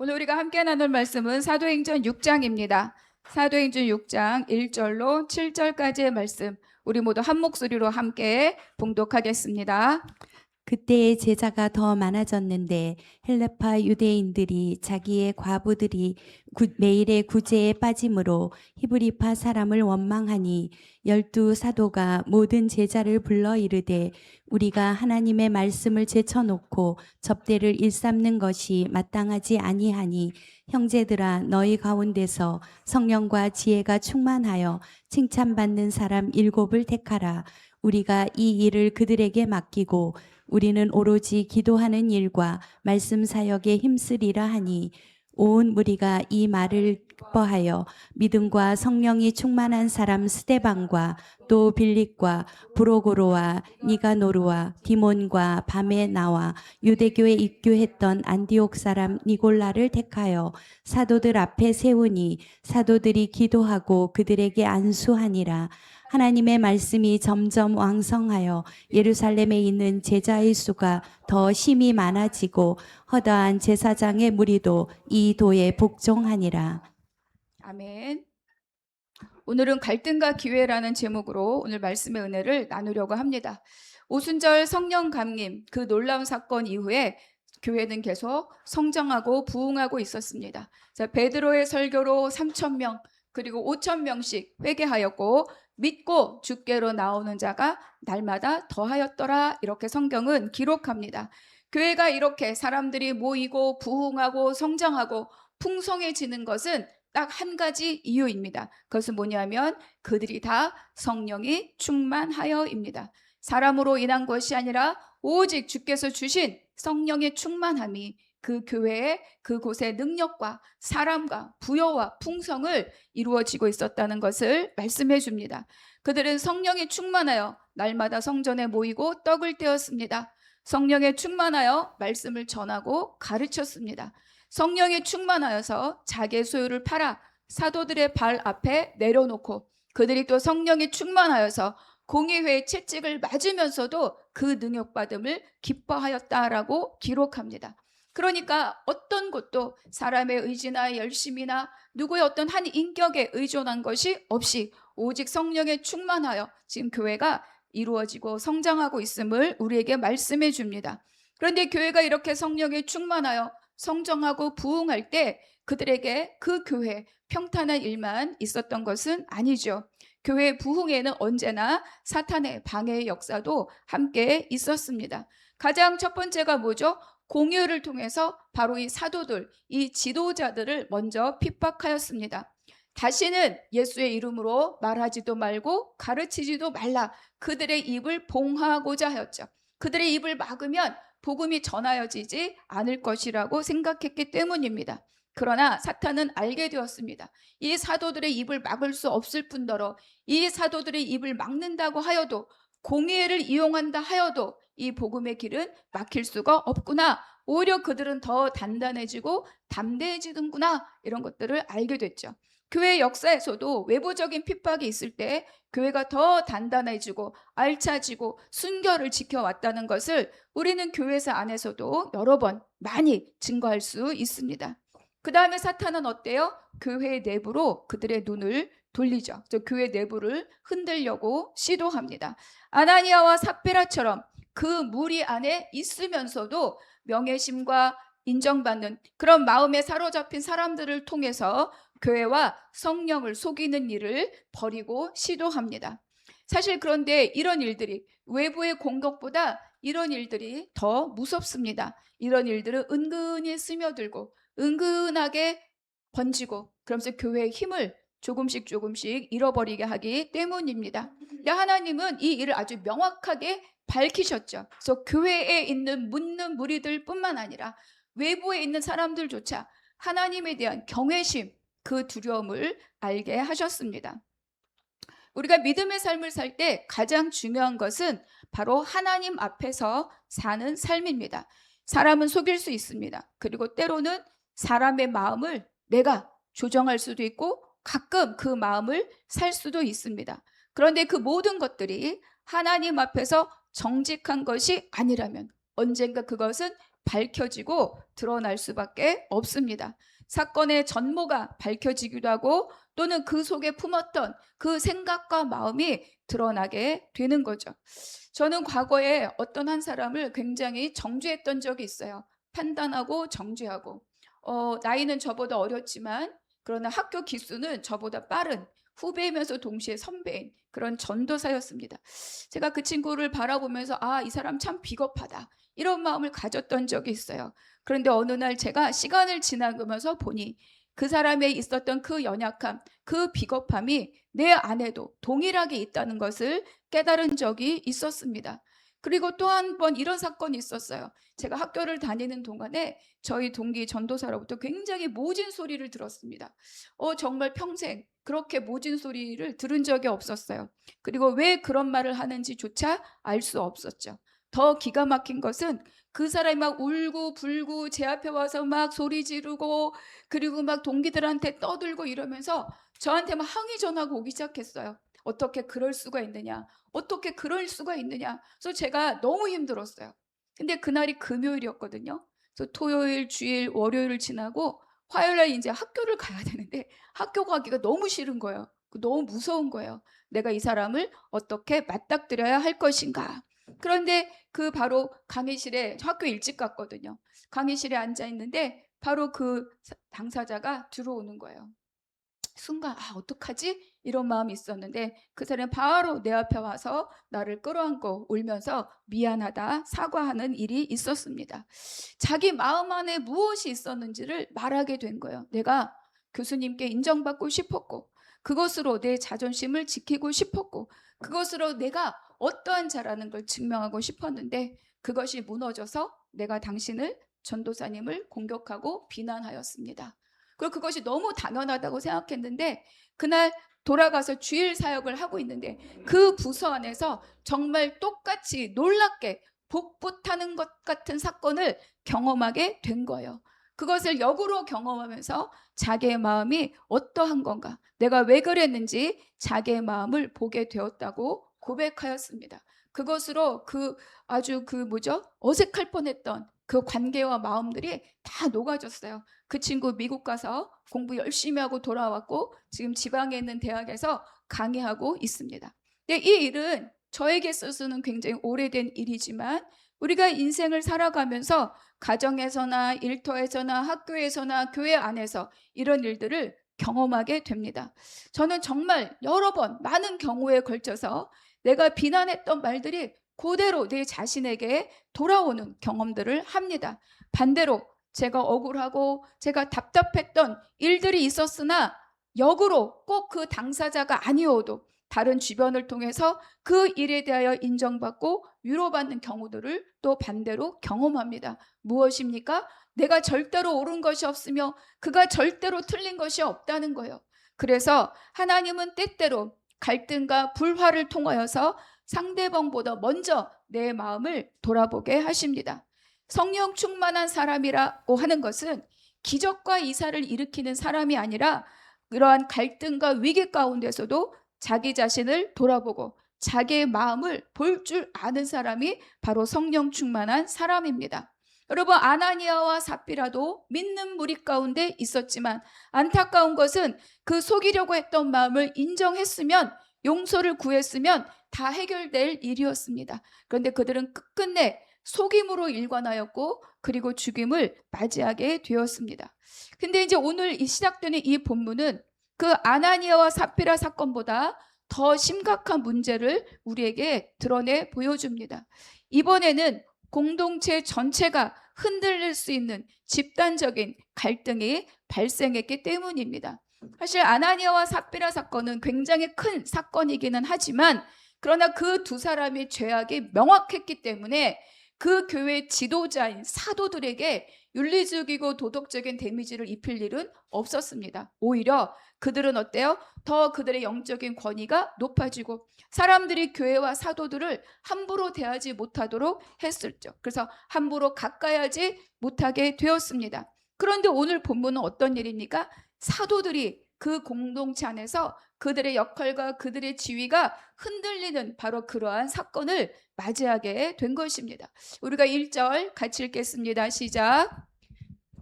오늘 우리가 함께 나눌 말씀은 사도행전 6장입니다. 사도행전 6장 1절로 7절까지의 말씀, 우리 모두 한 목소리로 함께 봉독하겠습니다. 그때의 제자가 더 많아졌는데 헬레파 유대인들이 자기의 과부들이 매일의 구제에 빠짐으로 히브리파 사람을 원망하니 12 사도가 모든 제자를 불러 이르되 우리가 하나님의 말씀을 제쳐놓고 접대를 일삼는 것이 마땅하지 아니하니 형제들아 너희 가운데서 성령과 지혜가 충만하여 칭찬받는 사람 7을 택하라. 우리가 이 일을 그들에게 맡기고 우리는 오로지 기도하는 일과 말씀 사역에 힘쓰리라 하니 온 무리가 이 말을 기뻐하여 믿음과 성령이 충만한 사람 스데반과 또 빌립과 브로고로와 니가노르와 디몬과 밤에 나와 유대교에 입교했던 안디옥 사람 니골라를 택하여 사도들 앞에 세우니 사도들이 기도하고 그들에게 안수하니라. 하나님의 말씀이 점점 왕성하여 예루살렘에 있는 제자의 수가 더 심히 많아지고 허다한 제사장의 무리도 이 도에 복종하니라. 아멘. 오늘은 갈등과 기회라는 제목으로 오늘 말씀의 은혜를 나누려고 합니다. 오순절 성령 감림, 그 놀라운 사건 이후에 교회는 계속 성장하고 부흥하고 있었습니다. 베드로의 설교로 3,000명, 그리고 5,000명씩 회개하였고 믿고 주께로 나오는 자가 날마다 더하였더라, 이렇게 성경은 기록합니다. 교회가 이렇게 사람들이 모이고 부흥하고 성장하고 풍성해지는 것은 딱 한 가지 이유입니다. 그것은 뭐냐면 그들이 다 성령이 충만하여입니다. 사람으로 인한 것이 아니라 오직 주께서 주신 성령의 충만함이 그 교회의 그곳의 능력과 사람과 부여와 풍성을 이루어지고 있었다는 것을 말씀해 줍니다. 그들은 성령이 충만하여 날마다 성전에 모이고 떡을 떼었습니다. 성령에 충만하여 말씀을 전하고 가르쳤습니다. 성령에 충만하여서 자기의 소유를 팔아 사도들의 발 앞에 내려놓고 그들이 또 성령에 충만하여서 공의회의 채찍을 맞으면서도 그 능력받음을 기뻐하였다라고 기록합니다. 그러니까 어떤 것도 사람의 의지나 열심이나 누구의 어떤 한 인격에 의존한 것이 없이 오직 성령에 충만하여 지금 교회가 이루어지고 성장하고 있음을 우리에게 말씀해 줍니다. 그런데 교회가 이렇게 성령에 충만하여 성장하고 부흥할 때 그들에게 그 교회 평탄한 일만 있었던 것은 아니죠. 교회 부흥에는 언제나 사탄의 방해의 역사도 함께 있었습니다. 가장 첫 번째가 뭐죠? 공유를 통해서 바로 이 사도들, 이 지도자들을 먼저 핍박하였습니다. 다시는 예수의 이름으로 말하지도 말고 가르치지도 말라, 그들의 입을 봉하고자 하였죠. 그들의 입을 막으면 복음이 전하여지지 않을 것이라고 생각했기 때문입니다. 그러나 사탄은 알게 되었습니다. 이 사도들의 입을 막을 수 없을 뿐더러 이 사도들의 입을 막는다고 하여도, 공의회를 이용한다 하여도 이 복음의 길은 막힐 수가 없구나, 오히려 그들은 더 단단해지고 담대해지는구나, 이런 것들을 알게 됐죠. 교회 역사에서도 외부적인 핍박이 있을 때 교회가 더 단단해지고 알차지고 순결을 지켜왔다는 것을 우리는 교회사 안에서도 여러 번 많이 증거할 수 있습니다. 그 다음에 사탄은 어때요? 교회 내부로 그들의 눈을 돌리죠. 교회 내부를 흔들려고 시도합니다. 아나니아와 삽비라처럼 그 무리 안에 있으면서도 명예심과 인정받는 그런 마음에 사로잡힌 사람들을 통해서 교회와 성령을 속이는 일을 벌이고 시도합니다. 사실 그런데 이런 일들이, 외부의 공격보다 이런 일들이 더 무섭습니다. 이런 일들은 은근히 스며들고 은근하게 번지고 그러면서 교회의 힘을 조금씩 잃어버리게 하기 때문입니다. 근데 하나님은 이 일을 아주 명확하게 밝히셨죠. 그래서 교회에 있는 묻는 무리들 뿐만 아니라 외부에 있는 사람들조차 하나님에 대한 경외심, 그 두려움을 알게 하셨습니다. 우리가 믿음의 삶을 살 때 가장 중요한 것은 바로 하나님 앞에서 사는 삶입니다. 사람은 속일 수 있습니다. 그리고 때로는 사람의 마음을 내가 조정할 수도 있고 가끔 그 마음을 살 수도 있습니다. 그런데 그 모든 것들이 하나님 앞에서 정직한 것이 아니라면 언젠가 그것은 밝혀지고 드러날 수밖에 없습니다. 사건의 전모가 밝혀지기도 하고 또는 그 속에 품었던 그 생각과 마음이 드러나게 되는 거죠. 저는 과거에 어떤 한 사람을 굉장히 정죄했던 적이 있어요. 판단하고 정죄하고. 나이는 저보다 어렸지만 그러나 학교 기수는 저보다 빠른 후배이면서 동시에 선배인 그런 전도사였습니다. 제가 그 친구를 바라보면서 이 사람 참 비겁하다. 이런 마음을 가졌던 적이 있어요. 그런데 어느 날 제가 시간을 지나가면서 보니 그 사람에 있었던 그 연약함, 그 비겁함이 내 안에도 동일하게 있다는 것을 깨달은 적이 있었습니다. 그리고 또 한 번 이런 사건이 있었어요. 제가 학교를 다니는 동안에 저희 동기 전도사로부터 굉장히 모진 소리를 들었습니다. 정말 평생 그렇게 모진 소리를 들은 적이 없었어요. 그리고 왜 그런 말을 하는지조차 알 수 없었죠. 더 기가 막힌 것은 그 사람이 막 울고 불고 제 앞에 와서 막 소리 지르고 그리고 막 동기들한테 떠들고 이러면서 저한테 막 항의 전화가 오기 시작했어요. 어떻게 그럴 수가 있느냐? 어떻게 그럴 수가 있느냐? 그래서 제가 너무 힘들었어요. 근데 그날이 금요일이었거든요. 그래서 토요일, 주일, 월요일을 지나고 화요일 날 이제 학교를 가야 되는데 학교 가기가 너무 싫은 거예요. 너무 무서운 거예요. 내가 이 사람을 어떻게 맞닥뜨려야 할 것인가? 그런데 그 바로 강의실에 학교 일찍 갔거든요. 강의실에 앉아 있는데 바로 그 당사자가 들어오는 거예요. 순간 어떡하지? 이런 마음이 있었는데 그 사람이 바로 내 앞에 와서 나를 끌어안고 울면서 미안하다 사과하는 일이 있었습니다. 자기 마음 안에 무엇이 있었는지를 말하게 된 거예요. 내가 교수님께 인정받고 싶었고 그것으로 내 자존심을 지키고 싶었고 그것으로 내가 어떠한 자라는 걸 증명하고 싶었는데 그것이 무너져서 내가 당신을 전도사님을 공격하고 비난하였습니다. 그리고 그것이 너무 당연하다고 생각했는데 그날 돌아가서 주일 사역을 하고 있는데 그 부서 안에서 정말 똑같이 놀랍게 복붙하는 것 같은 사건을 경험하게 된 거예요. 그것을 역으로 경험하면서 자기의 마음이 어떠한 건가, 내가 왜 그랬는지 자기의 마음을 보게 되었다고 고백하였습니다. 그것으로 아주 어색할 뻔했던 그 관계와 마음들이 다 녹아졌어요. 그 친구 미국 가서 공부 열심히 하고 돌아왔고 지금 지방에 있는 대학에서 강의하고 있습니다. 근데 이 일은 저에게 있어서는 굉장히 오래된 일이지만 우리가 인생을 살아가면서 가정에서나 일터에서나 학교에서나 교회 안에서 이런 일들을 경험하게 됩니다. 저는 정말 여러 번 많은 경우에 걸쳐서 내가 비난했던 말들이 그대로 내 자신에게 돌아오는 경험들을 합니다. 반대로 제가 억울하고 제가 답답했던 일들이 있었으나 역으로 꼭 그 당사자가 아니어도 다른 주변을 통해서 그 일에 대하여 인정받고 위로받는 경우들을 또 반대로 경험합니다. 무엇입니까? 내가 절대로 옳은 것이 없으며 그가 절대로 틀린 것이 없다는 거예요. 그래서 하나님은 때때로 갈등과 불화를 통하여서 상대방보다 먼저 내 마음을 돌아보게 하십니다. 성령 충만한 사람이라고 하는 것은 기적과 이사를 일으키는 사람이 아니라 그러한 갈등과 위기 가운데서도 자기 자신을 돌아보고 자기의 마음을 볼 줄 아는 사람이 바로 성령 충만한 사람입니다. 여러분, 아나니아와 삽비라도 믿는 무리 가운데 있었지만 안타까운 것은 그 속이려고 했던 마음을 인정했으면, 용서를 구했으면 다 해결될 일이었습니다. 그런데 그들은 끝끝내 속임으로 일관하였고 그리고 죽임을 맞이하게 되었습니다. 근데 이제 오늘 시작되는 이 본문은 그 아나니아와 삽비라 사건보다 더 심각한 문제를 우리에게 드러내 보여줍니다. 이번에는 공동체 전체가 흔들릴 수 있는 집단적인 갈등이 발생했기 때문입니다. 사실 아나니아와 삽비라 사건은 굉장히 큰 사건이기는 하지만 그러나 그 두 사람의 죄악이 명확했기 때문에 그 교회 지도자인 사도들에게 윤리적이고 도덕적인 데미지를 입힐 일은 없었습니다. 오히려 그들은 어때요? 더 그들의 영적인 권위가 높아지고 사람들이 교회와 사도들을 함부로 대하지 못하도록 했었죠. 그래서 함부로 가까이 하지 못하게 되었습니다. 그런데 오늘 본문은 어떤 일입니까? 사도들이 그 공동체 안에서 그들의 역할과 그들의 지위가 흔들리는 바로 그러한 사건을 맞이하게 된 것입니다. 우리가 1절 같이 읽겠습니다. 시작.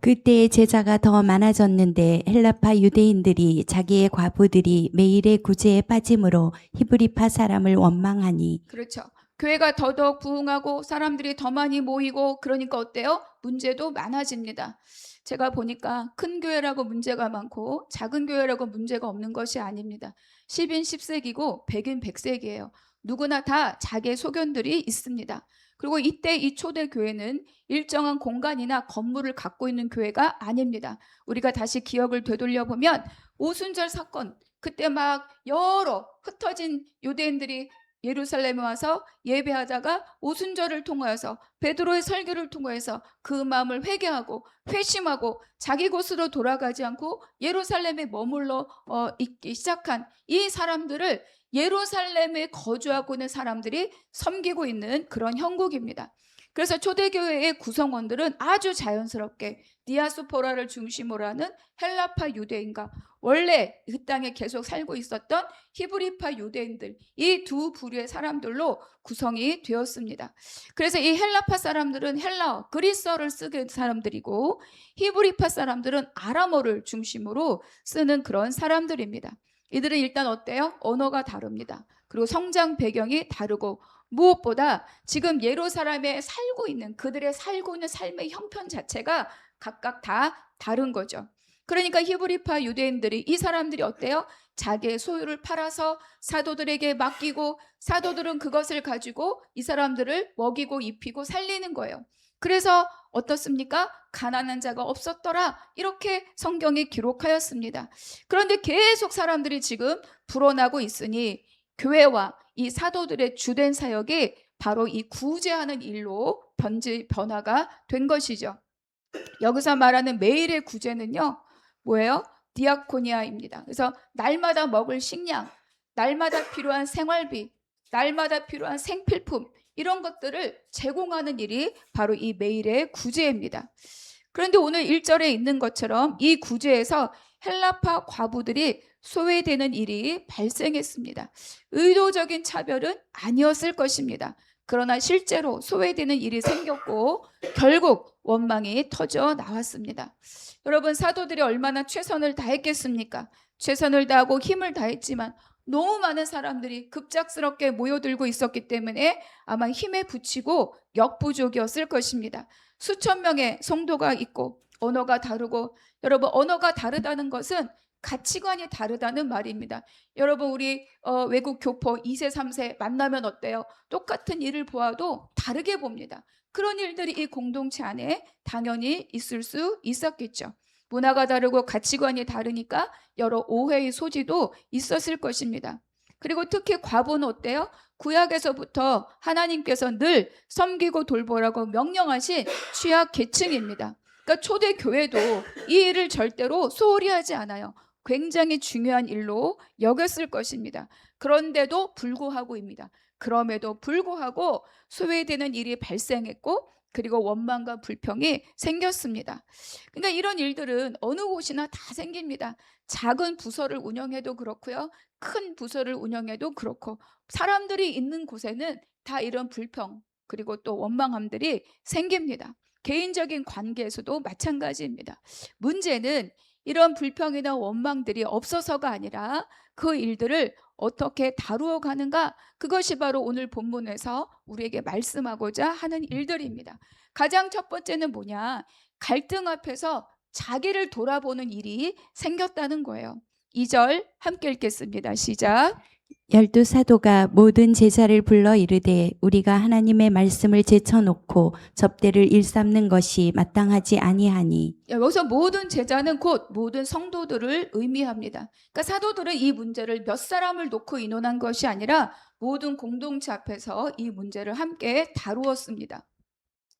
그때의 제자가 더 많아졌는데 헬라파 유대인들이 자기의 과부들이 매일의 구제에 빠짐으로 히브리파 사람을 원망하니. 그렇죠. 교회가 더더욱 부흥하고 사람들이 더 많이 모이고 그러니까 어때요? 문제도 많아집니다. 제가 보니까 큰 교회라고 문제가 많고 작은 교회라고 문제가 없는 것이 아닙니다. 10인 10색이고 100인 100색이에요. 누구나 다 자기의 소견들이 있습니다. 그리고 이때 이 초대교회는 일정한 공간이나 건물을 갖고 있는 교회가 아닙니다. 우리가 다시 기억을 되돌려 보면 오순절 사건, 그때 막 여러 흩어진 유대인들이 예루살렘에 와서 예배하다가 오순절을 통하여서 베드로의 설교를 통해서 그 마음을 회개하고 회심하고 자기 곳으로 돌아가지 않고 예루살렘에 머물러 있기 시작한 이 사람들을 예루살렘에 거주하고 있는 사람들이 섬기고 있는 그런 형국입니다. 그래서 초대교회의 구성원들은 아주 자연스럽게 디아스포라를 중심으로 하는 헬라파 유대인과 원래 그 땅에 계속 살고 있었던 히브리파 유대인들, 이 두 부류의 사람들로 구성이 되었습니다. 그래서 이 헬라파 사람들은 헬라어, 그리스어를 쓰는 사람들이고 히브리파 사람들은 아람어를 중심으로 쓰는 그런 사람들입니다. 이들은 일단 어때요? 언어가 다릅니다. 그리고 성장 배경이 다르고 무엇보다 지금 예루살렘에 살고 있는 그들의 살고 있는 삶의 형편 자체가 각각 다 다른 거죠. 그러니까 히브리파 유대인들이 이 사람들이 어때요? 자기의 소유를 팔아서 사도들에게 맡기고 사도들은 그것을 가지고 이 사람들을 먹이고 입히고 살리는 거예요. 그래서 어떻습니까? 가난한 자가 없었더라. 이렇게 성경이 기록하였습니다. 그런데 계속 사람들이 지금 불어나고 있으니 교회와 이 사도들의 주된 사역이 바로 이 구제하는 일로 변화가 된 것이죠. 여기서 말하는 매일의 구제는요, 뭐예요? 디아코니아입니다. 그래서 날마다 먹을 식량, 날마다 필요한 생활비, 날마다 필요한 생필품, 이런 것들을 제공하는 일이 바로 이 매일의 구제입니다. 그런데 오늘 1절에 있는 것처럼 이 구제에서 헬라파 과부들이 소외되는 일이 발생했습니다. 의도적인 차별은 아니었을 것입니다. 그러나 실제로 소외되는 일이 생겼고 결국 원망이 터져 나왔습니다. 여러분, 사도들이 얼마나 최선을 다했겠습니까? 최선을 다하고 힘을 다했지만 너무 많은 사람들이 급작스럽게 모여들고 있었기 때문에 아마 힘에 부치고 역부족이었을 것입니다. 수천 명의 성도가 있고 언어가 다르고, 여러분, 언어가 다르다는 것은 가치관이 다르다는 말입니다. 여러분, 우리 외국 교포 2세 3세 만나면 어때요? 똑같은 일을 보아도 다르게 봅니다. 그런 일들이 이 공동체 안에 당연히 있을 수 있었겠죠. 문화가 다르고 가치관이 다르니까 여러 오해의 소지도 있었을 것입니다. 그리고 특히 과부는 어때요? 구약에서부터 하나님께서 늘 섬기고 돌보라고 명령하신 취약 계층입니다. 그러니까 초대교회도 이 일을 절대로 소홀히 하지 않아요. 굉장히 중요한 일로 여겼을 것입니다. 그런데도 불구하고입니다. 그럼에도 불구하고 소외되는 일이 발생했고 그리고 원망과 불평이 생겼습니다. 그러니까 이런 일들은 어느 곳이나 다 생깁니다. 작은 부서를 운영해도 그렇고요. 큰 부서를 운영해도 그렇고 사람들이 있는 곳에는 다 이런 불평 그리고 또 원망함들이 생깁니다. 개인적인 관계에서도 마찬가지입니다. 문제는 이런 불평이나 원망들이 없어서가 아니라 그 일들을 어떻게 다루어 가는가, 그것이 바로 오늘 본문에서 우리에게 말씀하고자 하는 일들입니다. 가장 첫 번째는 뭐냐? 갈등 앞에서 자기를 돌아보는 일이 생겼다는 거예요. 2절 함께 읽겠습니다. 시작. 12사도가 모든 제자를 불러 이르되 우리가 하나님의 말씀을 제쳐놓고 접대를 일삼는 것이 마땅하지 아니하니. 여기서 모든 제자는 곧 모든 성도들을 의미합니다. 그러니까 사도들은 이 문제를 몇 사람을 놓고 의논한 것이 아니라 모든 공동체 앞에서 이 문제를 함께 다루었습니다.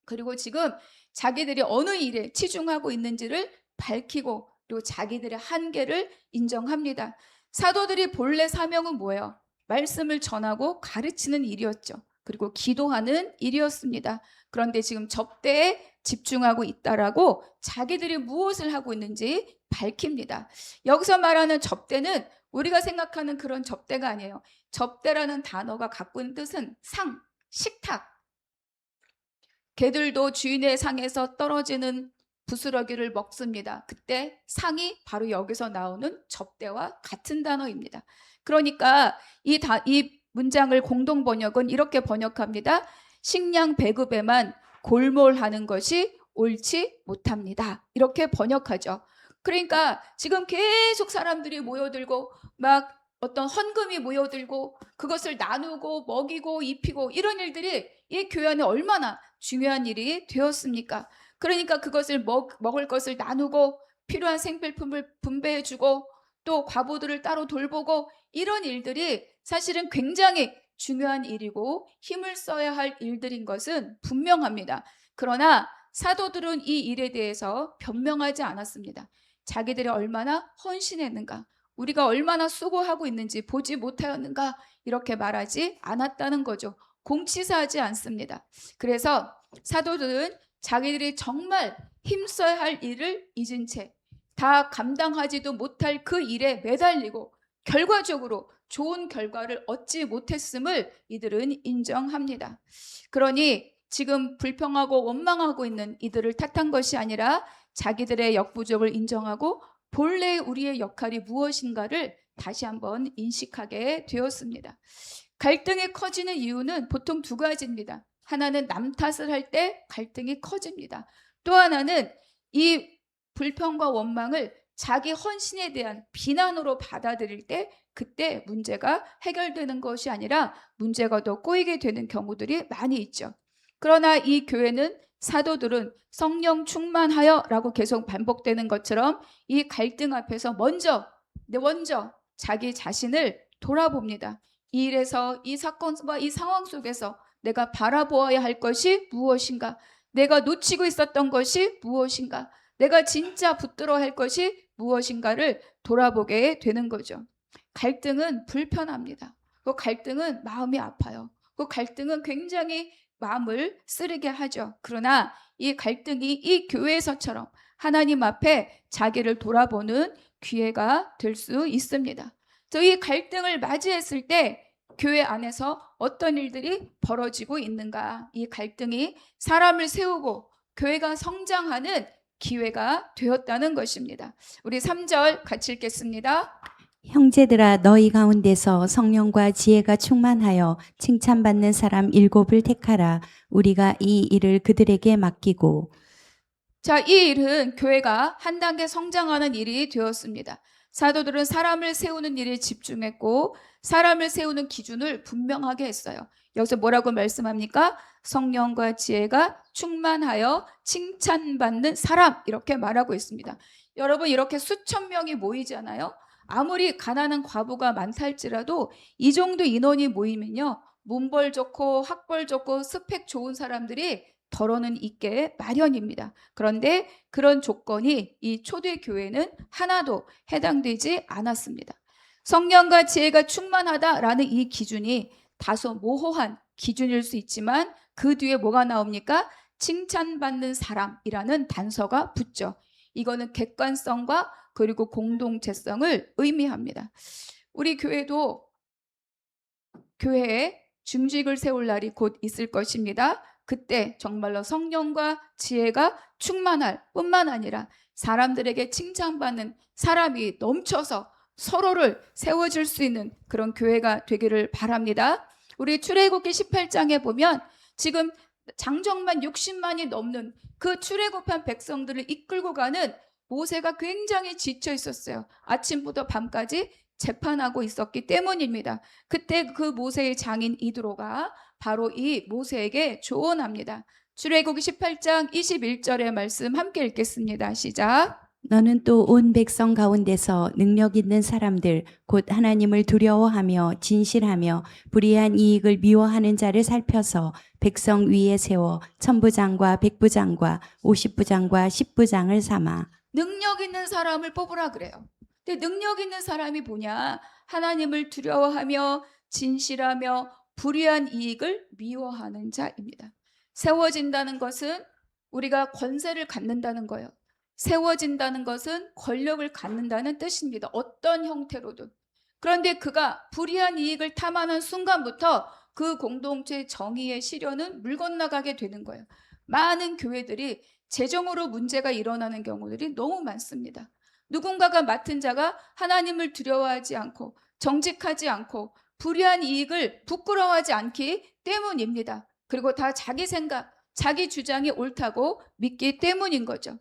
그리고 지금 자기들이 어느 일에 치중하고 있는지를 밝히고 그리고 자기들의 한계를 인정합니다. 사도들이 본래 사명은 뭐예요? 말씀을 전하고 가르치는 일이었죠. 그리고 기도하는 일이었습니다. 그런데 지금 접대에 집중하고 있다라고 자기들이 무엇을 하고 있는지 밝힙니다. 여기서 말하는 접대는 우리가 생각하는 그런 접대가 아니에요. 접대라는 단어가 갖고 있는 뜻은 상, 식탁. 개들도 주인의 상에서 떨어지는 부스러기를 먹습니다. 그때 상이 바로 여기서 나오는 접대와 같은 단어입니다. 그러니까 이 문장을 공동 번역은 이렇게 번역합니다. 식량 배급에만 골몰하는 것이 옳지 못합니다. 이렇게 번역하죠. 그러니까 지금 계속 사람들이 모여들고 막 어떤 헌금이 모여들고 그것을 나누고 먹이고 입히고 이런 일들이 이 교회 안에 얼마나 중요한 일이 되었습니까? 그러니까 그것을 먹을 것을 나누고 필요한 생필품을 분배해주고 또 과부들을 따로 돌보고 이런 일들이 사실은 굉장히 중요한 일이고 힘을 써야 할 일들인 것은 분명합니다. 그러나 사도들은 이 일에 대해서 변명하지 않았습니다. 자기들이 얼마나 헌신했는가, 우리가 얼마나 수고하고 있는지 보지 못하였는가 이렇게 말하지 않았다는 거죠. 공치사하지 않습니다. 그래서 사도들은 자기들이 정말 힘써야 할 일을 잊은 채 다 감당하지도 못할 그 일에 매달리고 결과적으로 좋은 결과를 얻지 못했음을 이들은 인정합니다. 그러니 지금 불평하고 원망하고 있는 이들을 탓한 것이 아니라 자기들의 역부족을 인정하고 본래 우리의 역할이 무엇인가를 다시 한번 인식하게 되었습니다. 갈등이 커지는 이유는 보통 두 가지입니다. 하나는 남 탓을 할 때 갈등이 커집니다. 또 하나는 이 불평과 원망을 자기 헌신에 대한 비난으로 받아들일 때 그때 문제가 해결되는 것이 아니라 문제가 더 꼬이게 되는 경우들이 많이 있죠. 그러나 이 교회는 사도들은 성령 충만하여 라고 계속 반복되는 것처럼 이 갈등 앞에서 먼저 자기 자신을 돌아봅니다. 이 일에서 이 사건과 이 상황 속에서 내가 바라보아야 할 것이 무엇인가? 내가 놓치고 있었던 것이 무엇인가? 내가 진짜 붙들어야 할 것이 무엇인가를 돌아보게 되는 거죠. 갈등은 불편합니다. 그 갈등은 마음이 아파요. 그 갈등은 굉장히 마음을 쓰리게 하죠. 그러나 이 갈등이 이 교회에서처럼 하나님 앞에 자기를 돌아보는 기회가 될 수 있습니다. 이 갈등을 맞이했을 때 교회 안에서 어떤 일들이 벌어지고 있는가? 이 갈등이 사람을 세우고 교회가 성장하는 기회가 되었다는 것입니다. 우리 3절 같이 읽겠습니다. 형제들아 너희 가운데서 성령과 지혜가 충만하여 칭찬받는 사람 7을 택하라. 우리가 이 일을 그들에게 맡기고. 자, 이 일은 교회가 한 단계 성장하는 일이 되었습니다. 사도들은 사람을 세우는 일에 집중했고 사람을 세우는 기준을 분명하게 했어요. 여기서 뭐라고 말씀합니까? 성령과 지혜가 충만하여 칭찬받는 사람 이렇게 말하고 있습니다. 여러분 이렇게 수천 명이 모이잖아요. 아무리 가난한 과부가 많다 할지라도 이 정도 인원이 모이면요. 문벌 좋고 학벌 좋고 스펙 좋은 사람들이 덜어는 있게 마련입니다. 그런데 그런 조건이 이 초대교회는 하나도 해당되지 않았습니다. 성령과 지혜가 충만하다라는 이 기준이 다소 모호한 기준일 수 있지만 그 뒤에 뭐가 나옵니까? 칭찬받는 사람이라는 단서가 붙죠. 이거는 객관성과 그리고 공동체성을 의미합니다. 우리 교회도 교회에 중직을 세울 날이 곧 있을 것입니다. 그때 정말로 성령과 지혜가 충만할 뿐만 아니라 사람들에게 칭찬받는 사람이 넘쳐서 서로를 세워줄 수 있는 그런 교회가 되기를 바랍니다. 우리 출애굽기 18장에 보면 지금 장정만 60만이 넘는 그 출애굽한 백성들을 이끌고 가는 모세가 굉장히 지쳐 있었어요. 아침부터 밤까지 재판하고 있었기 때문입니다. 그때 그 모세의 장인 이드로가 바로 이 모세에게 조언합니다. 출애굽기 18장 21절의 말씀 함께 읽겠습니다. 시작. 너는 또 온 백성 가운데서 능력 있는 사람들 곧 하나님을 두려워하며 진실하며 불의한 이익을 미워하는 자를 살펴서 백성 위에 세워 천부장과 백부장과 50부장과 10부장을 삼아. 능력 있는 사람을 뽑으라 그래요. 근데 능력 있는 사람이 뭐냐? 하나님을 두려워하며 진실하며 불의한 이익을 미워하는 자입니다. 세워진다는 것은 우리가 권세를 갖는다는 거예요. 세워진다는 것은 권력을 갖는다는 뜻입니다. 어떤 형태로든. 그런데 그가 불의한 이익을 탐하는 순간부터 그 공동체의 정의의 시련은 물 건너가게 되는 거예요. 많은 교회들이 재정으로 문제가 일어나는 경우들이 너무 많습니다. 누군가가 맡은 자가 하나님을 두려워하지 않고 정직하지 않고 불의한 이익을 부끄러워하지 않기 때문입니다. 그리고 다 자기 생각, 자기 주장이 옳다고 믿기 때문인 거죠.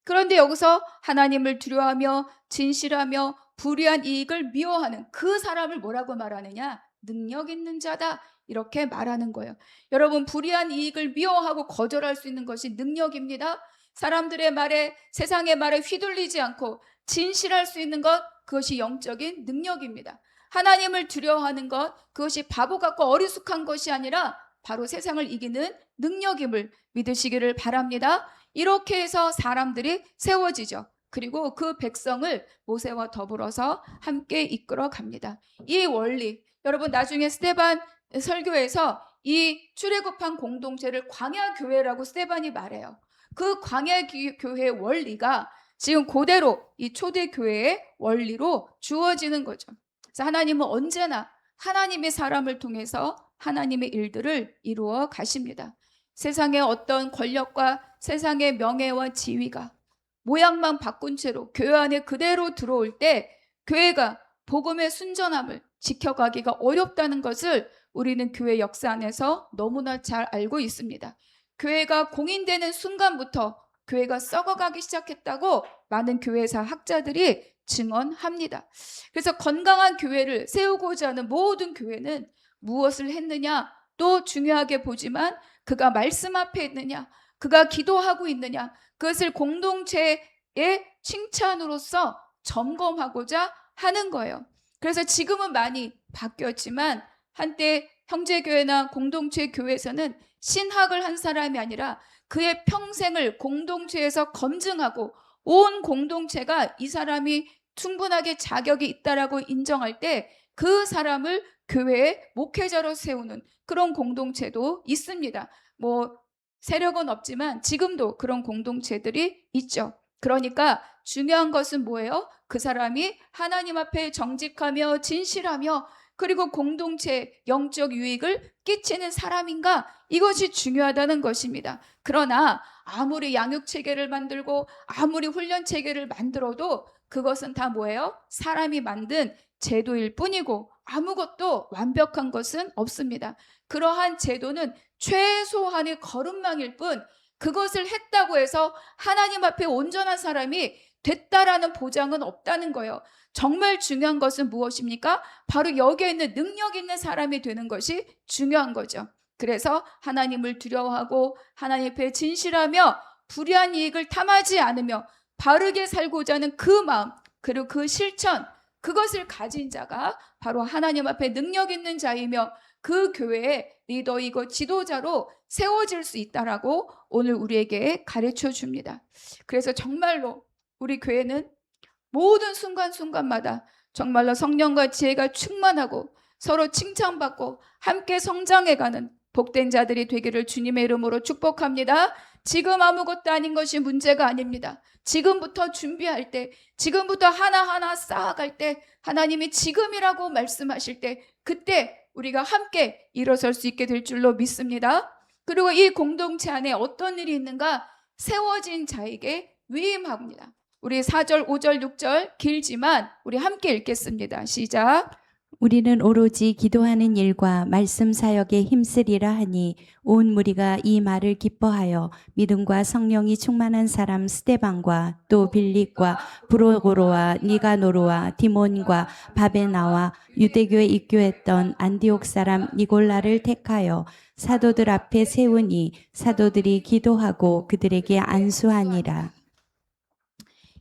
그런데 여기서 하나님을 두려워하며 진실하며 불의한 이익을 미워하는 그 사람을 뭐라고 말하느냐? 능력 있는 자다. 이렇게 말하는 거예요. 여러분, 불의한 이익을 미워하고 거절할 수 있는 것이 능력입니다. 사람들의 말에, 세상의 말에 휘둘리지 않고 진실할 수 있는 것, 그것이 영적인 능력입니다. 하나님을 두려워하는 것, 그것이 바보 같고 어리숙한 것이 아니라 바로 세상을 이기는 능력임을 믿으시기를 바랍니다. 이렇게 해서 사람들이 세워지죠. 그리고 그 백성을 모세와 더불어서 함께 이끌어 갑니다. 이 원리, 여러분 나중에 스데반 설교에서 이 출애굽한 공동체를 광야교회라고 스데반이 말해요. 그 광야교회의 원리가 지금 그대로 이 초대교회의 원리로 주어지는 거죠. 그래서 하나님은 언제나 하나님의 사람을 통해서 하나님의 일들을 이루어 가십니다. 세상의 어떤 권력과 세상의 명예와 지위가 모양만 바꾼 채로 교회 안에 그대로 들어올 때 교회가 복음의 순전함을 지켜가기가 어렵다는 것을 우리는 교회 역사 안에서 너무나 잘 알고 있습니다. 교회가 공인되는 순간부터 교회가 썩어가기 시작했다고 많은 교회사 학자들이 증언합니다. 그래서 건강한 교회를 세우고자 하는 모든 교회는 무엇을 했느냐, 또 중요하게 보지만 그가 말씀 앞에 있느냐, 그가 기도하고 있느냐, 그것을 공동체의 칭찬으로서 점검하고자 하는 거예요. 그래서 지금은 많이 바뀌었지만 한때 형제교회나 공동체 교회에서는 신학을 한 사람이 아니라 그의 평생을 공동체에서 검증하고 온 공동체가 이 사람이 충분하게 자격이 있다라고 인정할 때 그 사람을 교회의 목회자로 세우는 그런 공동체도 있습니다. 뭐 세력은 없지만 지금도 그런 공동체들이 있죠. 그러니까 중요한 것은 뭐예요? 그 사람이 하나님 앞에 정직하며 진실하며 그리고 공동체 영적 유익을 끼치는 사람인가? 이것이 중요하다는 것입니다. 그러나 아무리 양육체계를 만들고 아무리 훈련체계를 만들어도 그것은 다 뭐예요? 사람이 만든 제도일 뿐이고 아무것도 완벽한 것은 없습니다. 그러한 제도는 최소한의 걸음망일 뿐 그것을 했다고 해서 하나님 앞에 온전한 사람이 됐다라는 보장은 없다는 거예요. 정말 중요한 것은 무엇입니까? 바로 여기에 있는 능력 있는 사람이 되는 것이 중요한 거죠. 그래서 하나님을 두려워하고 하나님 앞에 진실하며 불의한 이익을 탐하지 않으며 바르게 살고자 하는 그 마음 그리고 그 실천 그것을 가진 자가 바로 하나님 앞에 능력 있는 자이며 그 교회의 리더이고 지도자로 세워질 수 있다라고 오늘 우리에게 가르쳐 줍니다. 그래서 정말로 우리 교회는 모든 순간순간마다 정말로 성령과 지혜가 충만하고 서로 칭찬받고 함께 성장해가는 복된 자들이 되기를 주님의 이름으로 축복합니다. 지금 아무것도 아닌 것이 문제가 아닙니다. 지금부터 준비할 때, 지금부터 하나하나 쌓아갈 때, 하나님이 지금이라고 말씀하실 때, 그때 우리가 함께 일어설 수 있게 될 줄로 믿습니다. 그리고 이 공동체 안에 어떤 일이 있는가? 세워진 자에게 위임합니다. 우리 4절, 5절, 6절 길지만 우리 함께 읽겠습니다. 시작. 우리는 오로지 기도하는 일과 말씀 사역에 힘쓰리라 하니 온 무리가 이 말을 기뻐하여 믿음과 성령이 충만한 사람 스데반과 또 빌립과 브로고로와 니가노르와 디몬과 바베나와 유대교에 입교했던 안디옥 사람 니골라를 택하여 사도들 앞에 세우니 사도들이 기도하고 그들에게 안수하니라.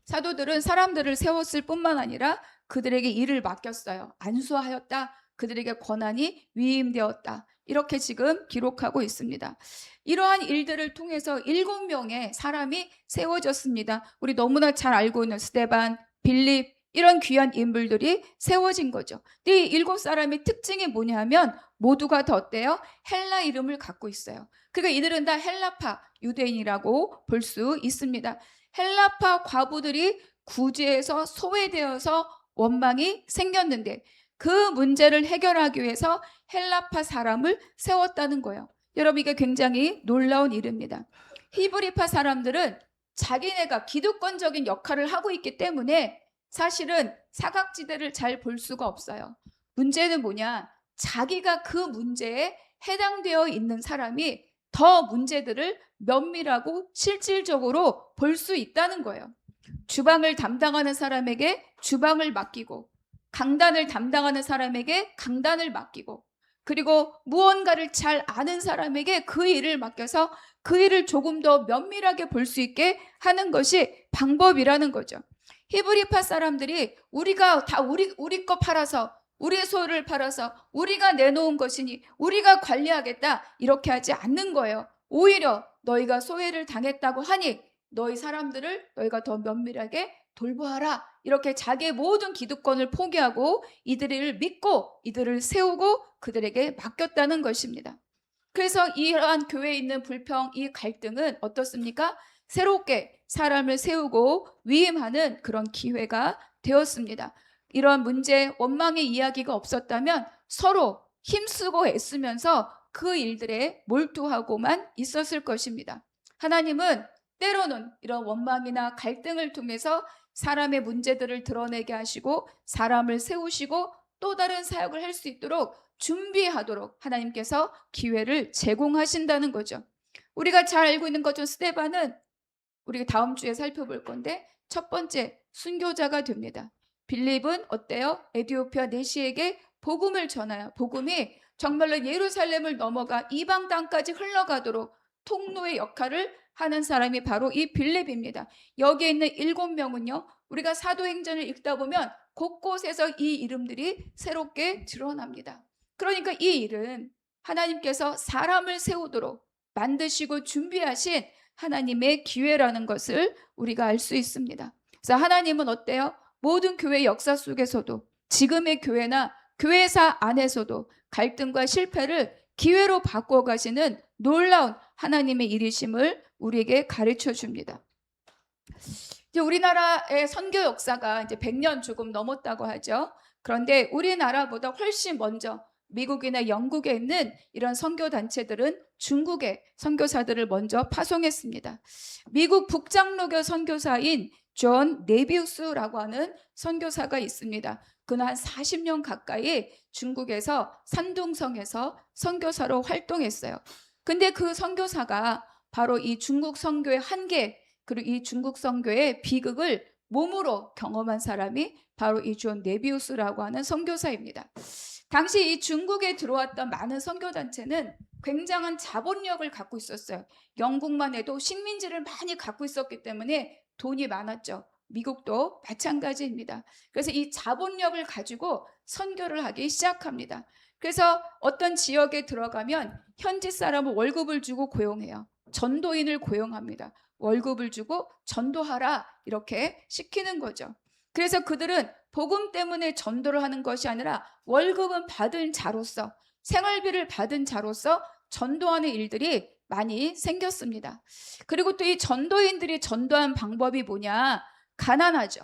사도들은 사람들을 세웠을 뿐만 아니라 그들에게 일을 맡겼어요. 안수하였다. 그들에게 권한이 위임되었다. 이렇게 지금 기록하고 있습니다. 이러한 일들을 통해서 7명의 사람이 세워졌습니다. 우리 너무나 잘 알고 있는 스데반, 빌립 이런 귀한 인물들이 세워진 거죠. 이 7사람의 특징이 뭐냐면 모두가 다 어때요? 헬라 이름을 갖고 있어요. 그러니까 이들은 다 헬라파, 유대인이라고 볼 수 있습니다. 헬라파 과부들이 구제에서 소외되어서 원망이 생겼는데 그 문제를 해결하기 위해서 헬라파 사람을 세웠다는 거예요. 여러분, 이게 굉장히 놀라운 일입니다. 히브리파 사람들은 자기네가 기득권적인 역할을 하고 있기 때문에 사실은 사각지대를 잘 볼 수가 없어요. 문제는 뭐냐? 자기가 그 문제에 해당되어 있는 사람이 더 문제들을 면밀하고 실질적으로 볼 수 있다는 거예요. 주방을 담당하는 사람에게 주방을 맡기고, 강단을 담당하는 사람에게 강단을 맡기고, 그리고 무언가를 잘 아는 사람에게 그 일을 맡겨서 그 일을 조금 더 면밀하게 볼 수 있게 하는 것이 방법이라는 거죠. 히브리파 사람들이 우리가 다 우리 거 팔아서, 우리의 소유를 팔아서 우리가 내놓은 것이니 우리가 관리하겠다, 이렇게 하지 않는 거예요. 오히려 너희가 소외를 당했다고 하니 너희 사람들을 너희가 더 면밀하게 돌보아라, 이렇게 자기의 모든 기득권을 포기하고 이들을 믿고 이들을 세우고 그들에게 맡겼다는 것입니다. 그래서 이러한 교회에 있는 불평, 이 갈등은 어떻습니까? 새롭게 사람을 세우고 위임하는 그런 기회가 되었습니다. 이러한 문제, 원망의 이야기가 없었다면 서로 힘쓰고 애쓰면서 그 일들에 몰두하고만 있었을 것입니다. 하나님은 때로는 이런 원망이나 갈등을 통해서 사람의 문제들을 드러내게 하시고 사람을 세우시고 또 다른 사역을 할 수 있도록 준비하도록 하나님께서 기회를 제공하신다는 거죠. 우리가 잘 알고 있는 것처럼 스데반은 우리가 다음 주에 살펴볼 건데 첫 번째 순교자가 됩니다. 빌립은 어때요? 에티오피아 내시에게 복음을 전하여 복음이 정말로 예루살렘을 넘어가 이방 땅까지 흘러가도록 통로의 역할을 하는 사람이 바로 이 빌립입니다. 여기에 있는 7명은요, 우리가 사도행전을 읽다 보면 곳곳에서 이 이름들이 새롭게 드러납니다. 그러니까 이 일은 하나님께서 사람을 세우도록 만드시고 준비하신 하나님의 기회라는 것을 우리가 알 수 있습니다. 그래서 하나님은 어때요? 모든 교회 역사 속에서도, 지금의 교회나 교회사 안에서도 갈등과 실패를 기회로 바꿔 가시는 놀라운 하나님의 일이심을 우리에게 가르쳐 줍니다. 이제 우리나라의 선교 역사가 이제 100년 조금 넘었다고 하죠. 그런데 우리나라보다 훨씬 먼저 미국이나 영국에 있는 이런 선교 단체들은 중국의 선교사들을 먼저 파송했습니다. 미국 북장로교 선교사인 존 네비우스라고 하는 선교사가 있습니다. 그는 한 40년 가까이 중국에서 산둥성에서 선교사로 활동했어요. 근데 그 선교사가 바로 이 중국 선교의 한계, 그리고 이 중국 선교의 비극을 몸으로 경험한 사람이 바로 이 존 네비우스라고 하는 선교사입니다. 당시 이 중국에 들어왔던 많은 선교단체는 굉장한 자본력을 갖고 있었어요. 영국만 해도 식민지를 많이 갖고 있었기 때문에 돈이 많았죠. 미국도 마찬가지입니다. 그래서 이 자본력을 가지고 선교를 하기 시작합니다. 그래서 어떤 지역에 들어가면 현지 사람은 월급을 주고 고용해요. 전도인을 고용합니다. 월급을 주고 전도하라, 이렇게 시키는 거죠. 그래서 그들은 복음 때문에 전도를 하는 것이 아니라 월급은 받은 자로서, 생활비를 받은 자로서 전도하는 일들이 많이 생겼습니다. 그리고 또 이 전도인들이 전도한 방법이 뭐냐? 가난하죠.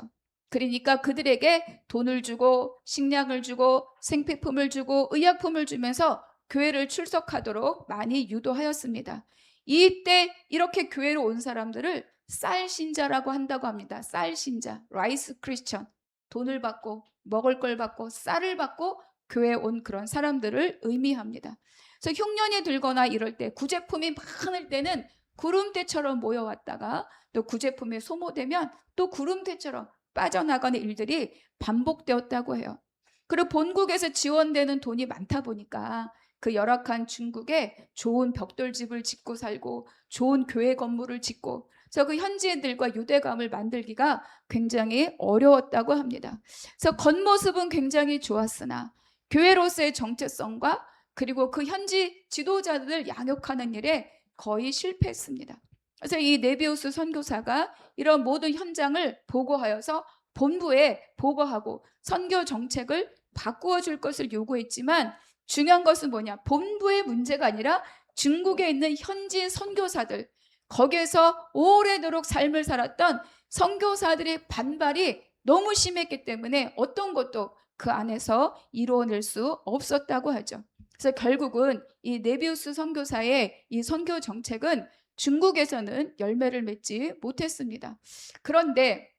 그러니까 그들에게 돈을 주고 식량을 주고 생필품을 주고 의약품을 주면서 교회를 출석하도록 많이 유도하였습니다. 이때 이렇게 교회로 온 사람들을 쌀 신자라고 한다고 합니다. 쌀 신자, 라이스 크리스천. 돈을 받고 먹을 걸 받고 쌀을 받고 교회에 온 그런 사람들을 의미합니다. 그래서 흉년이 들거나 이럴 때, 구제품이 많을 때는 구름대처럼 모여왔다가 또 구제품이 소모되면 또 구름대처럼 빠져나가는 일들이 반복되었다고 해요. 그리고 본국에서 지원되는 돈이 많다 보니까 그 열악한 중국에 좋은 벽돌집을 짓고 살고 좋은 교회 건물을 짓고, 그래서 그 현지인들과 유대감을 만들기가 굉장히 어려웠다고 합니다. 그래서 겉모습은 굉장히 좋았으나 교회로서의 정체성과 그리고 그 현지 지도자들을 양육하는 일에 거의 실패했습니다. 그래서 이 네비우스 선교사가 이런 모든 현장을 보고하여서 본부에 보고하고 선교 정책을 바꾸어 줄 것을 요구했지만, 중요한 것은 뭐냐? 본부의 문제가 아니라 중국에 있는 현지 선교사들, 거기에서 오래도록 삶을 살았던 선교사들의 반발이 너무 심했기 때문에 어떤 것도 그 안에서 이루어낼 수 없었다고 하죠. 그래서 결국은 이 네비우스 선교사의 이 선교 정책은 중국에서는 열매를 맺지 못했습니다. 그런데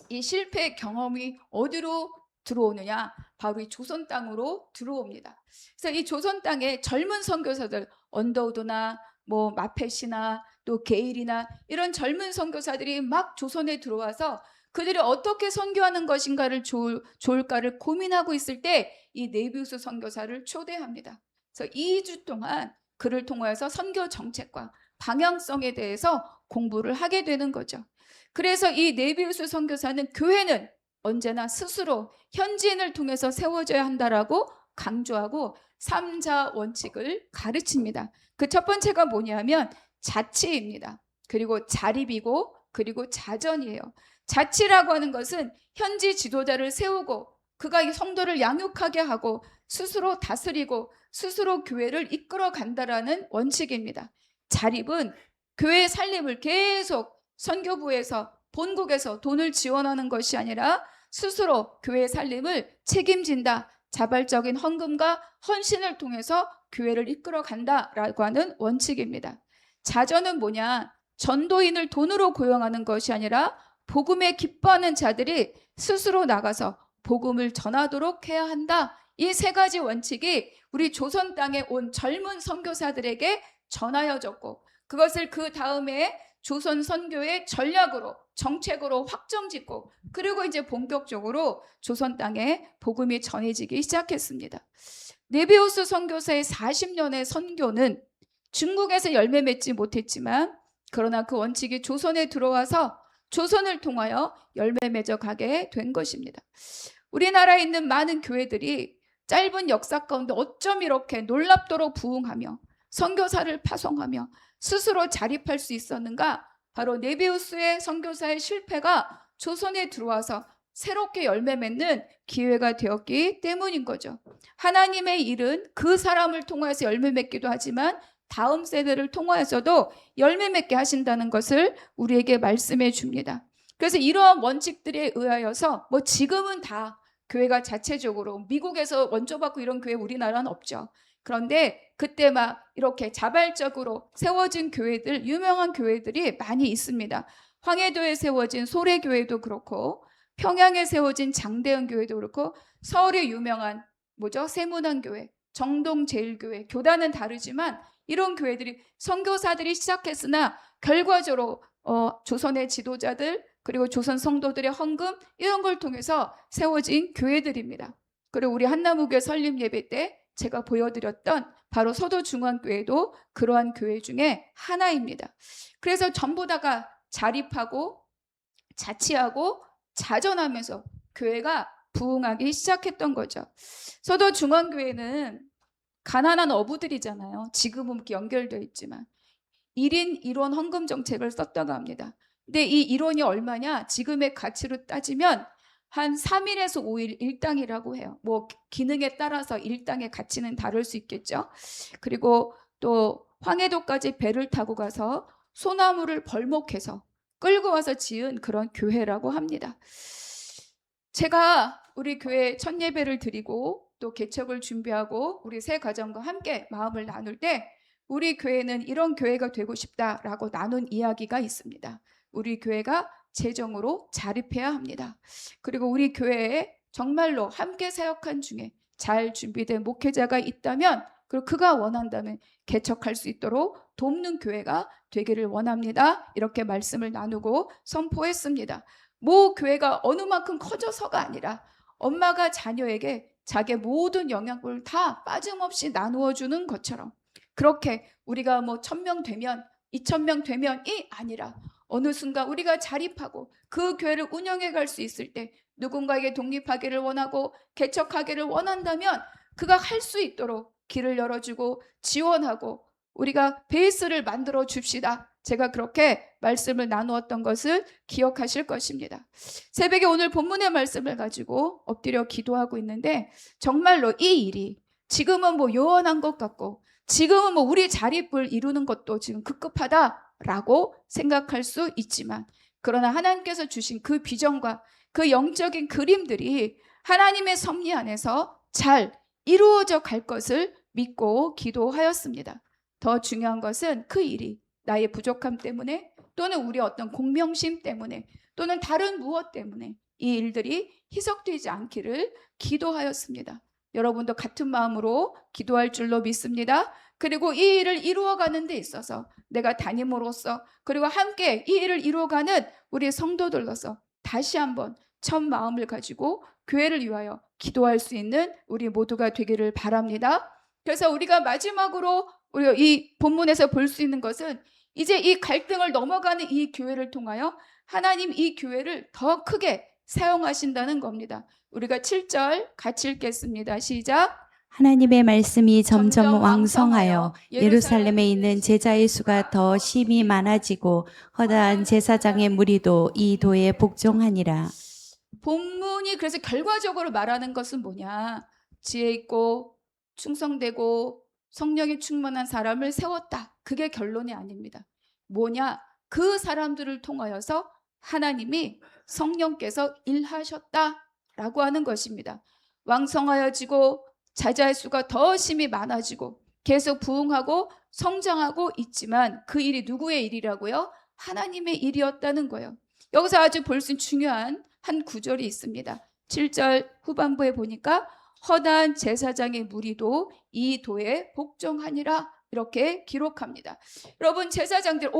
이 실패 경험이 어디로 들어오느냐? 바로 이 조선 땅으로 들어옵니다. 그래서 이 조선 땅에 젊은 선교사들, 언더우드나 뭐 마펫이나 또 게일이나 이런 젊은 선교사들이 막 조선에 들어와서 그들이 어떻게 선교하는 것인가를 좋을까를 고민하고 있을 때 이 네비우스 선교사를 초대합니다. 그래서 2주 동안 그를 통해서 선교 정책과 방향성에 대해서 공부를 하게 되는 거죠. 그래서 이 네비우스 선교사는 교회는 언제나 스스로 현지인을 통해서 세워져야 한다라고 강조하고 3자 원칙을 가르칩니다. 그 첫 번째가 뭐냐면 자치입니다. 그리고 자립이고 그리고 자전이에요. 자치라고 하는 것은 현지 지도자를 세우고 그가 이 성도를 양육하게 하고 스스로 다스리고 스스로 교회를 이끌어 간다라는 원칙입니다. 자립은 교회 살림을 계속 선교부에서 본국에서 돈을 지원하는 것이 아니라 스스로 교회 살림을 책임진다. 자발적인 헌금과 헌신을 통해서 교회를 이끌어 간다라고 하는 원칙입니다. 자전은 뭐냐? 전도인을 돈으로 고용하는 것이 아니라 복음에 기뻐하는 자들이 스스로 나가서 복음을 전하도록 해야 한다. 이 세 가지 원칙이 우리 조선 땅에 온 젊은 선교사들에게 전하여졌고 그것을 그 다음에 조선 선교의 전략으로 정책으로 확정짓고 그리고 이제 본격적으로 조선 땅에 복음이 전해지기 시작했습니다. 네비우스 선교사의 40년의 선교는 중국에서 열매 맺지 못했지만 그러나 그 원칙이 조선에 들어와서 조선을 통하여 열매 맺어가게 된 것입니다. 우리나라에 있는 많은 교회들이 짧은 역사 가운데 어쩜 이렇게 놀랍도록 부흥하며 선교사를 파송하며 스스로 자립할 수 있었는가? 바로 네비우스의 선교사의 실패가 조선에 들어와서 새롭게 열매 맺는 기회가 되었기 때문인 거죠. 하나님의 일은 그 사람을 통해서 열매 맺기도 하지만 다음 세대를 통하여서도 열매 맺게 하신다는 것을 우리에게 말씀해 줍니다. 그래서 이러한 원칙들에 의하여서 뭐 지금은 다 교회가 자체적으로 미국에서 원조받고 이런 교회 우리나라는 없죠. 그런데 그때 막 이렇게 자발적으로 세워진 교회들, 유명한 교회들이 많이 있습니다. 황해도에 세워진 소래교회도 그렇고 평양에 세워진 장대현 교회도 그렇고 서울에 유명한 세문안교회, 정동제일교회, 교단은 다르지만 이런 교회들이 선교사들이 시작했으나 결과적으로 조선의 지도자들 그리고 조선 성도들의 헌금 이런 걸 통해서 세워진 교회들입니다. 그리고 우리 한나무교회 설립 예배 때 제가 보여드렸던 바로 서도중앙교회도 그러한 교회 중에 하나입니다. 그래서 전부 다가 자립하고 자치하고 자전하면서 교회가 부흥하기 시작했던 거죠. 서도중앙교회는 가난한 어부들이잖아요. 지금은 이렇게 연결되어 있지만 1인 1원 헌금 정책을 썼다고 합니다. 근데 이 1원이 얼마냐? 지금의 가치로 따지면 한 3일에서 5일 일당이라고 해요. 뭐 기능에 따라서 일당의 가치는 다를 수 있겠죠. 그리고 또 황해도까지 배를 타고 가서 소나무를 벌목해서 끌고 와서 지은 그런 교회라고 합니다. 제가 우리 교회 첫 예배를 드리고 또 개척을 준비하고 우리 새 가정과 함께 마음을 나눌 때 우리 교회는 이런 교회가 되고 싶다라고 나눈 이야기가 있습니다. 우리 교회가 재정으로 자립해야 합니다. 그리고 우리 교회에 정말로 함께 사역한 중에 잘 준비된 목회자가 있다면 그리고 그가 원한다면 개척할 수 있도록 돕는 교회가 되기를 원합니다. 이렇게 말씀을 나누고 선포했습니다. 모 교회가 어느 만큼 커져서가 아니라 엄마가 자녀에게 자기의 모든 영향을 다 빠짐없이 나누어 주는 것처럼 그렇게 우리가 뭐 1000명 되면 2000명 되면이 아니라 어느 순간 우리가 자립하고 그 교회를 운영해 갈 수 있을 때 누군가에게 독립하기를 원하고 개척하기를 원한다면 그가 할 수 있도록 길을 열어주고 지원하고 우리가 베이스를 만들어 줍시다. 제가 그렇게 말씀을 나누었던 것을 기억하실 것입니다. 새벽에 오늘 본문의 말씀을 가지고 엎드려 기도하고 있는데 정말로 이 일이 지금은 뭐 요원한 것 같고 지금은 뭐 우리 자립을 이루는 것도 지금 급급하다. 라고 생각할 수 있지만, 그러나 하나님께서 주신 그 비전과 그 영적인 그림들이 하나님의 섭리 안에서 잘 이루어져 갈 것을 믿고 기도하였습니다. 더 중요한 것은 그 일이 나의 부족함 때문에 또는 우리의 어떤 공명심 때문에 또는 다른 무엇 때문에 이 일들이 희석되지 않기를 기도하였습니다. 여러분도 같은 마음으로 기도할 줄로 믿습니다. 그리고 이 일을 이루어가는 데 있어서 내가 담임으로서 그리고 함께 이 일을 이루어가는 우리 성도들로서 다시 한번 첫 마음을 가지고 교회를 위하여 기도할 수 있는 우리 모두가 되기를 바랍니다. 그래서 우리가 마지막으로 우리가 이 본문에서 볼 수 있는 것은 이제 이 갈등을 넘어가는 이 교회를 통하여 하나님 이 교회를 더 크게 사용하신다는 겁니다. 우리가 7절 같이 읽겠습니다. 시작. 하나님의 말씀이 점점 점점 왕성하여 예루살렘에 있는 제자의 수가 더 심히 많아지고 허다한 제사장의 무리도 이 도에 복종하니라. 본문이 그래서 결과적으로 말하는 것은 뭐냐? 지혜 있고 충성되고 성령이 충만한 사람을 세웠다. 그게 결론이 아닙니다. 뭐냐? 그 사람들을 통하여서 하나님이 성령께서 일하셨다라고 하는 것입니다. 왕성하여지고 제자의 수가 더 심히 많아지고 계속 부흥하고 성장하고 있지만 그 일이 누구의 일이라고요? 하나님의 일이었다는 거예요. 여기서 아주 볼 수 있는 중요한 한 구절이 있습니다. 7절 후반부에 보니까 허다한 제사장의 무리도 이 도에 복종하니라 이렇게 기록합니다. 여러분 제사장들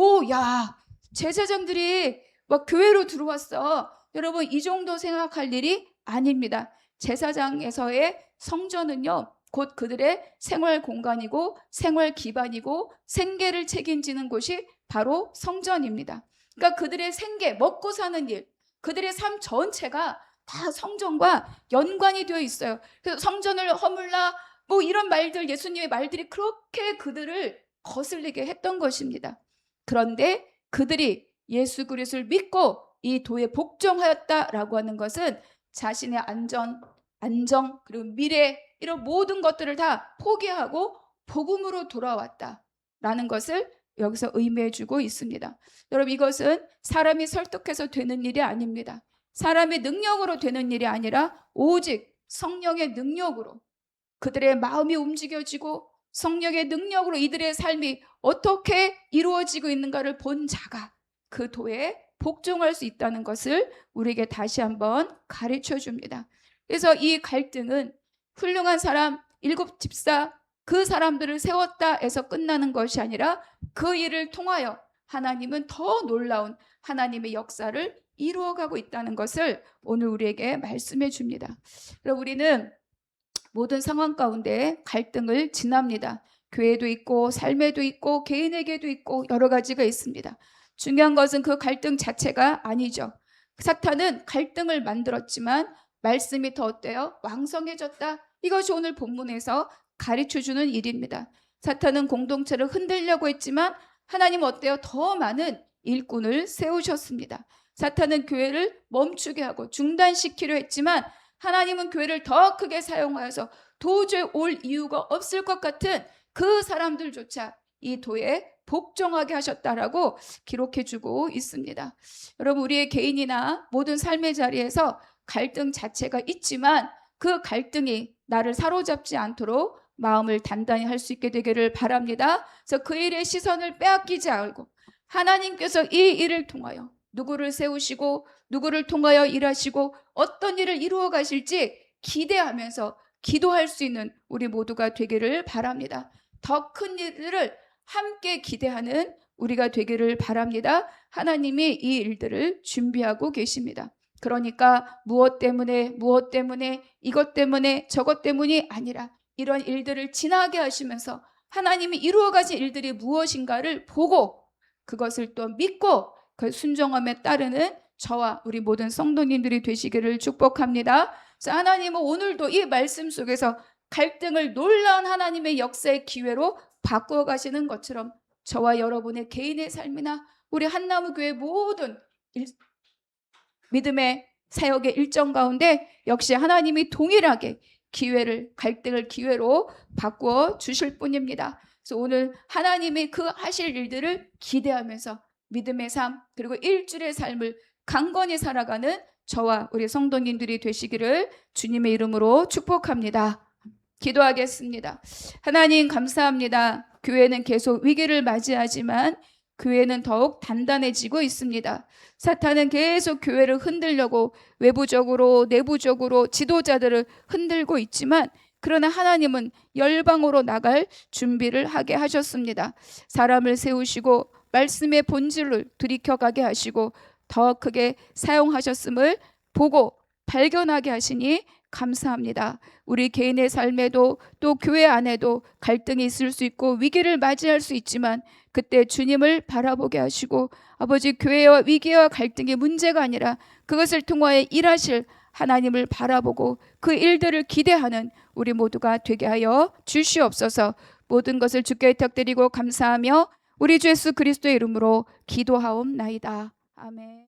제사장들이 막 교회로 들어왔어. 여러분 이 정도 생각할 일이 아닙니다. 제사장에서의 성전은요 곧 그들의 생활 공간이고 생활 기반이고 생계를 책임지는 곳이 바로 성전입니다. 그러니까 그들의 생계, 먹고 사는 일, 그들의 삶 전체가 다 성전과 연관이 되어 있어요. 그래서 성전을 허물라 뭐 이런 말들, 예수님의 말들이 그렇게 그들을 거슬리게 했던 것입니다. 그런데 그들이 예수 그리스도를 믿고 이 도에 복종하였다라고 하는 것은 자신의 안정 그리고 미래 이런 모든 것들을 다 포기하고 복음으로 돌아왔다라는 것을 여기서 의미해 주고 있습니다. 여러분 이것은 사람이 설득해서 되는 일이 아닙니다. 사람의 능력으로 되는 일이 아니라 오직 성령의 능력으로 그들의 마음이 움직여지고 성령의 능력으로 이들의 삶이 어떻게 이루어지고 있는가를 본 자가 그 도에 복종할 수 있다는 것을 우리에게 다시 한번 가르쳐 줍니다. 그래서 이 갈등은 훌륭한 사람, 7 집사 그 사람들을 세웠다 해서 끝나는 것이 아니라 그 일을 통하여 하나님은 더 놀라운 하나님의 역사를 이루어가고 있다는 것을 오늘 우리에게 말씀해 줍니다. 그럼 우리는 모든 상황 가운데 갈등을 지납니다. 교회도 있고 삶에도 있고 개인에게도 있고 여러 가지가 있습니다. 중요한 것은 그 갈등 자체가 아니죠. 사탄은 갈등을 만들었지만 말씀이 더 어때요? 왕성해졌다. 이것이 오늘 본문에서 가르쳐주는 일입니다. 사탄은 공동체를 흔들려고 했지만 하나님은 어때요? 더 많은 일꾼을 세우셨습니다. 사탄은 교회를 멈추게 하고 중단시키려 했지만 하나님은 교회를 더 크게 사용하여서 도저히 올 이유가 없을 것 같은 그 사람들조차 이 도에 복종하게 하셨다라고 기록해주고 있습니다. 여러분 우리의 개인이나 모든 삶의 자리에서 갈등 자체가 있지만 그 갈등이 나를 사로잡지 않도록 마음을 단단히 할 수 있게 되기를 바랍니다. 그래서 그 일의 시선을 빼앗기지 않고 하나님께서 이 일을 통하여 누구를 세우시고 누구를 통하여 일하시고 어떤 일을 이루어 가실지 기대하면서 기도할 수 있는 우리 모두가 되기를 바랍니다. 더 큰 일을 함께 기대하는 우리가 되기를 바랍니다. 하나님이 이 일들을 준비하고 계십니다. 그러니까 무엇 때문에 이것 때문에 저것 때문이 아니라 이런 일들을 지나게 하시면서 하나님이 이루어 가신 일들이 무엇인가를 보고 그것을 또 믿고 그 순종함에 따르는 저와 우리 모든 성도님들이 되시기를 축복합니다. 그래서 하나님은 오늘도 이 말씀 속에서 갈등을 놀라운 하나님의 역사의 기회로 바꾸어 가시는 것처럼 저와 여러분의 개인의 삶이나 우리 한나무교회 모든 믿음의 사역의 일정 가운데 역시 하나님이 동일하게 갈등을 기회로 바꾸어 주실 뿐입니다. 그래서 오늘 하나님이 그 하실 일들을 기대하면서 믿음의 삶 그리고 일주일의 삶을 강건히 살아가는 저와 우리 성도님들이 되시기를 주님의 이름으로 축복합니다. 기도하겠습니다. 하나님 감사합니다. 교회는 계속 위기를 맞이하지만 교회는 더욱 단단해지고 있습니다. 사탄은 계속 교회를 흔들려고 외부적으로 내부적으로 지도자들을 흔들고 있지만 그러나 하나님은 열방으로 나갈 준비를 하게 하셨습니다. 사람을 세우시고 말씀의 본질을 들이켜가게 하시고 더 크게 사용하셨음을 보고 발견하게 하시니 감사합니다. 우리 개인의 삶에도 또 교회 안에도 갈등이 있을 수 있고 위기를 맞이할 수 있지만 그때 주님을 바라보게 하시고 아버지 교회와 위기와 갈등이 문제가 아니라 그것을 통하여 일하실 하나님을 바라보고 그 일들을 기대하는 우리 모두가 되게 하여 주시옵소서. 모든 것을 주께 부탁드리고 감사하며 우리 주 예수 그리스도의 이름으로 기도하옵나이다. 아멘.